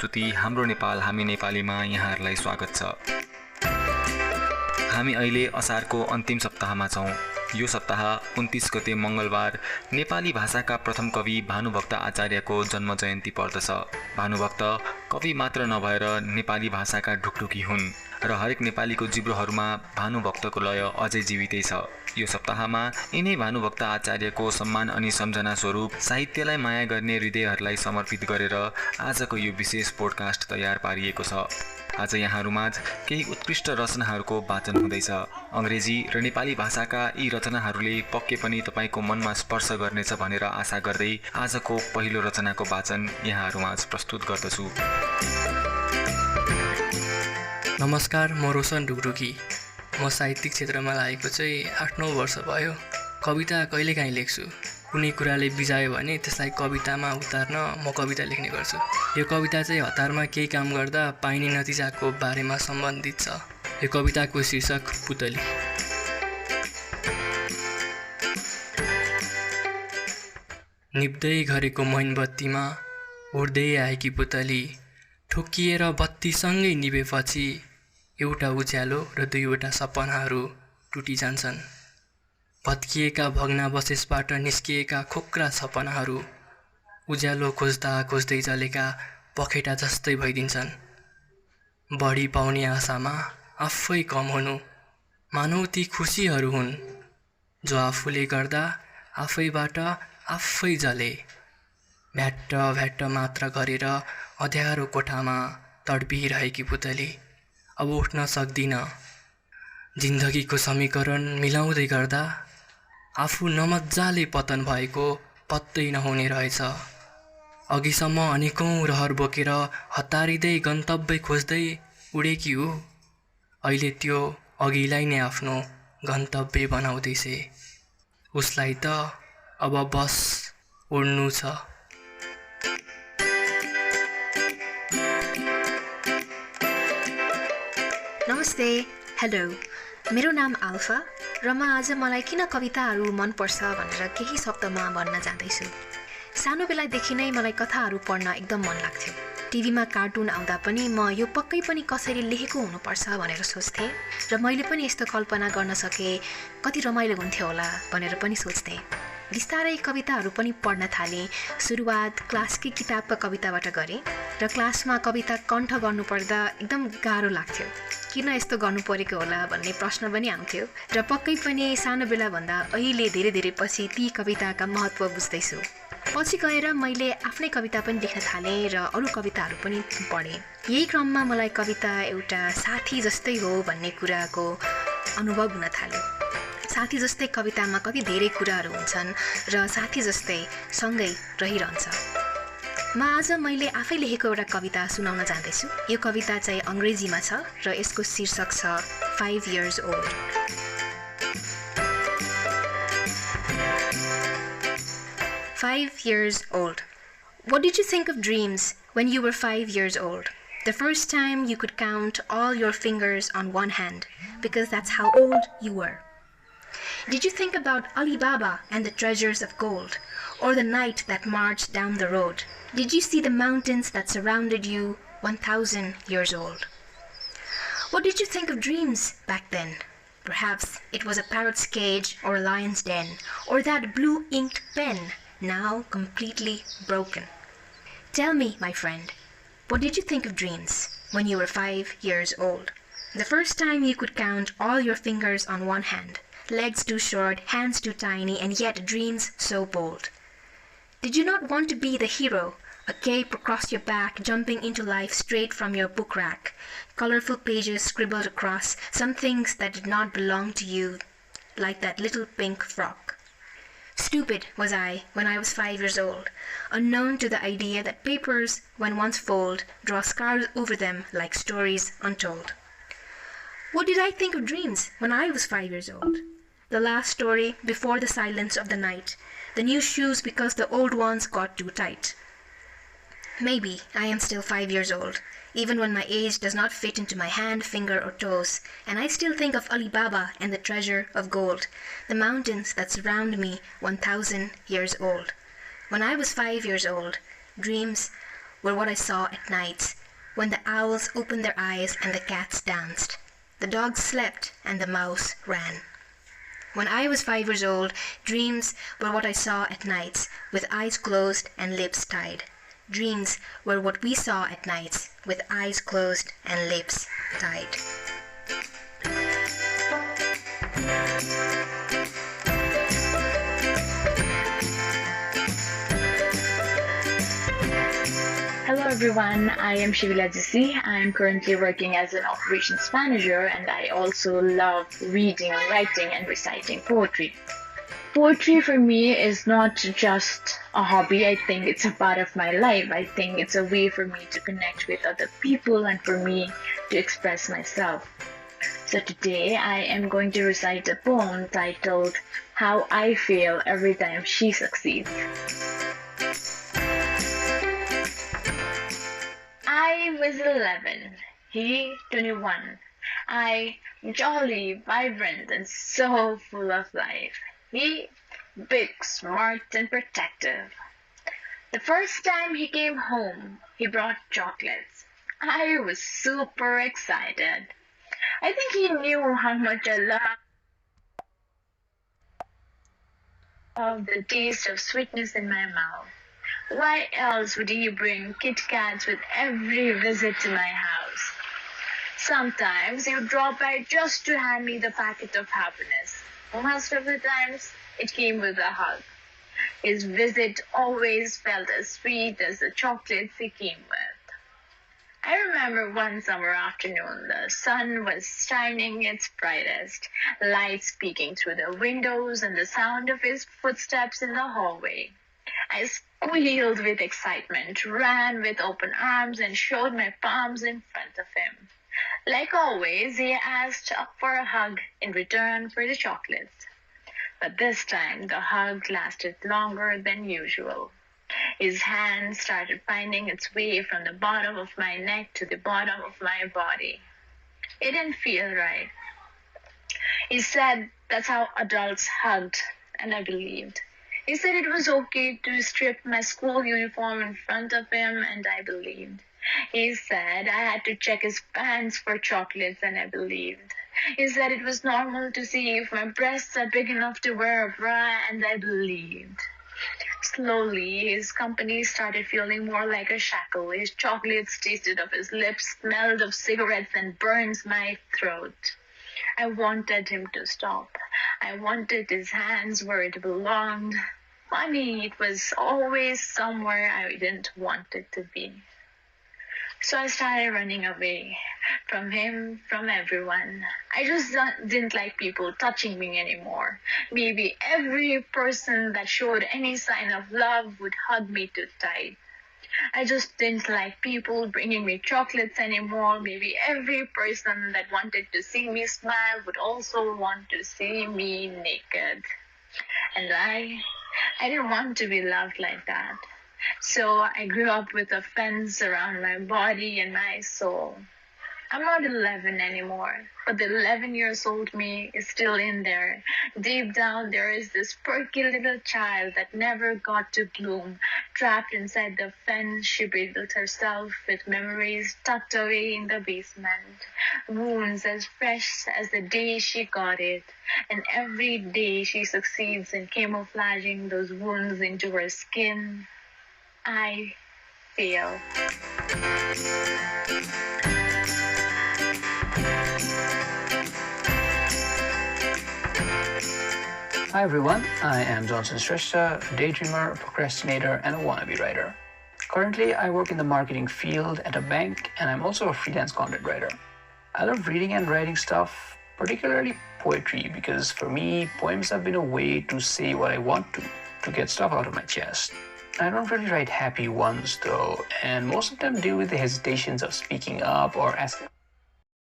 प्रस्तुति हाम्रो नेपाल हामी नेपालीमा यहाँहरूलाई स्वागत छ। हामी अहिले असारको अन्तिम सप्ताहमा छौँ। यो सप्ताह 29 गते मङ्गलबार नेपाली भाषाका प्रथम कवि भानुभक्त आचार्यको जन्म जयन्ती पर्दछ। भानुभक्त कवि मात्र नभएर नेपाली भाषाका ढुकढुकी हुन् र हरेक नेपालीको जिब्रोहरूमा भानुभक्तको लय अझै जीवितै छ। यो सप्ताहमा यिनै भानुभक्त आचार्यको सम्मान अनि सम्झना स्वरूप साहित्यलाई माया गर्ने हृदयहरूलाई समर्पित गरेर आजको यो विशेष पोडकास्ट तयार पारिएको छ। आज यहाँहरूमाझ केही उत्कृष्ट रचनाहरूको वाचन हुँदैछ। अङ्ग्रेजी र नेपाली भाषाका यी रचनाहरूले पक्कै पनि तपाईँको मनमा स्पर्श गर्नेछ भनेर आशा गर्दै आजको पहिलो रचनाको वाचन यहाँहरूमाझ प्रस्तुत गर्दछु। नमस्कार, म रोशन ढुकढुकी। म साहित्यिक क्षेत्रमा लागेको चाहिँ 8-9 वर्ष भयो। कविता कहिलेकाहीँ लेख्छु। कुनै कुराले बिजायो भने त्यसलाई कवितामा उतार्न म कविता लेख्ने गर्छु। यो कविता चाहिँ हतारमा केही काम गर्दा पाइने नतिजाको बारेमा सम्बन्धित छ। यो कविताको शीर्षक पुतली। निप्दै गरेको मैनबत्तीमा उड्दै आएकी पुतली, ठोकिएर बत्तीसँगै निभेपछि एउटा उज्यालो र दुईवटा सपनाहरू टुटिजान्छन्। भत्किएका भग्नावशेषबाट निस्किएका खोक्रा सपनाहरू उज्यालो खोज्दा खोज्दै जलेका पखेटा जस्तै भइदिन्छन्। बढी पाउने आशामा आफै कम हुनु, मानौ ती खुसीहरू हुन् जो आफूले गर्दा आफैबाट आफै जले। भ्याट्ट भ्याट्ट मात्र गरेर अँध्यारो कोठामा तडपिरहेकी पुतली, अब उठ्न सक्दिन। जिन्दगीको समीकरण मिलाउँदै गर्दा आफू नमज्जाले पतन भएको पत्तै नहुने रहेछ। अघिसम्म अनेकौँ रहर बोकेर हतारिँदै गन्तव्य खोज्दै उडेकी हो, अहिले त्यो अघिलाई नै आफ्नो गन्तव्य बनाउँदैछे। उसलाई त अब बस उड्नु छ। नमस्ते, हेलो, मेरो नाम आल्फा र म आज मलाई किन कविताहरू मनपर्छ भनेर केही शब्दमा भन्न जाँदैछु। सानो बेलादेखि नै मलाई कथाहरू पढ्न एकदम मन लाग्थ्यो। टिभीमा कार्टुन आउँदा पनि म यो पक्कै पनि कसैले लेखेको हुनुपर्छ भनेर सोच्थेँ र मैले पनि यस्तो कल्पना गर्न सकेँ कति रमाइलो हुन्थ्यो होला भनेर पनि सोच्थेँ। बिस्तारै कविताहरू पनि पढ्न थालेँ। सुरुवात क्लासकै किताबका कविताबाट गरेँ र क्लासमा कविता कण्ठ गर्नुपर्दा एकदम गाह्रो लाग्थ्यो। किन यस्तो गर्नु परेको होला भन्ने प्रश्न पनि आउँथ्यो र पक्कै पनि सानो बेलाभन्दा अहिले धेरै पछि ती कविताका महत्त्व बुझ्दैछु। पछि गएर मैले आफ्नै कविता पनि लेख्न थालेँ र अरू कविताहरू पनि पढेँ। यही क्रममा मलाई कविता एउटा साथी जस्तै हो भन्ने कुराको अनुभव हुन थाल्यो। साथी जस्तै कवितामा कति धेरै कुराहरू हुन्छन् र साथी जस्तै सँगै रहिरहन्छ। आज मैले आफै लेखेको एउटा कविता सुनाउन जाँदैछु। यो कविता चाहिँ अङ्ग्रेजीमा छ र यसको शीर्षक छ 5 years old। 5 years old. What did you think of dreams when you were 5 years old? The first time you could count all your fingers on one hand, because that's how old you were. Did you think about Alibaba and the treasures of gold, or the knight that marched down the road? Did you see the mountains that surrounded you 1,000 years old? What did you think of dreams back then? Perhaps it was a parrot's cage or a lion's den, or that blue inked pen, now completely broken. Tell me, my friend, what did you think of dreams when you were 5 years old? The first time you could count all your fingers on one hand, legs too short, hands too tiny, and yet dreams so bold. Did you not want to be the hero, a cape across your back, jumping into life straight from your book rack, colorful pages scribbled across, some things that did not belong to you, like that little pink frock? Stupid was I when I was 5 years old, unknown to the idea that papers, when once fold, draw scars over them like stories untold. What did I think of dreams when I was 5 years old? The last story before the silence of the night, the new shoes because the old ones got too tight. Maybe I am still 5 years old, even when my age does not fit into my hand, finger, or toes, and I still think of Alibaba and the treasure of gold, the mountains that surround me 1,000 years old. When I was 5 years old, dreams were what I saw at nights, when the owls opened their eyes and the cats danced. The dog slept and the mouse ran. When I was 5 years old, dreams were what I saw at nights, with eyes closed and lips tied. Dreams were what we saw at nights, with eyes closed and lips tied. Hello everyone, I am Shivila Jisi. I am currently working as an operations manager and I also love reading, writing and reciting poetry. Poetry for me is not just a hobby, I think it's a part of my life. I think it's a way for me to connect with other people and for me to express myself. So today I am going to recite a poem titled How I Feel Every Time She Succeeds. I was 11, he 21. I jolly, vibrant, and so full of life. He big, smart, and protective. The first time he came home, he brought chocolates. I was super excited. I think he knew how much I loved the taste of sweetness in my mouth. Why else would he bring Kit Kats with every visit to my house? Sometimes he would drop by just to hand me the packet of happiness. Most of the times, it came with a hug. His visit always felt as sweet as the chocolates he came with. I remember one summer afternoon, the sun was shining its brightest, lights peeking through the windows and the sound of his footsteps in the hallway. I squealed with excitement, ran with open arms, and showed my palms in front of him. Like always, he asked for a hug in return for the chocolates. But this time, the hug lasted longer than usual. His hand started finding its way from the bottom of my neck to the bottom of my body. It didn't feel right. He said that's how adults hugged, and I believed. He said it was okay to strip my school uniform in front of him, and I believed. He said I had to check his pants for chocolates, and I believed. He said it was normal to see if my breasts are big enough to wear a bra, and I believed. Slowly, his company started feeling more like a shackle. His chocolates tasted of his lips, smelled of cigarettes, and burned my throat. I wanted him to stop. I wanted his hands where it belonged. Funny, it was always somewhere I didn't want it to be. So I started running away from him, from everyone. I just didn't like people touching me anymore. Maybe every person that showed any sign of love would hug me too tight. I just didn't like people bringing me chocolates anymore. Maybe every person that wanted to see me smile would also want to see me naked. And I didn't want to be loved like that. So I grew up with a fence around my body and my soul. I'm not 11 anymore, but the 11-year-old me is still in there. Deep down, there is this perky little child that never got to bloom, trapped inside the fence she built herself with memories tucked away in the basement. Wounds as fresh as the day she got it, and every day she succeeds in camouflaging those wounds into her skin. I feel. Hi everyone, I am Johnson Shrestha, a daydreamer, a procrastinator, and a wannabe writer. Currently, I work in the marketing field at a bank, and I'm also a freelance content writer. I love reading and writing stuff, particularly poetry, because for me, poems have been a way to say what I want to get stuff out of my chest. I don't really write happy ones though, and most of them deal with the hesitations of speaking up or asking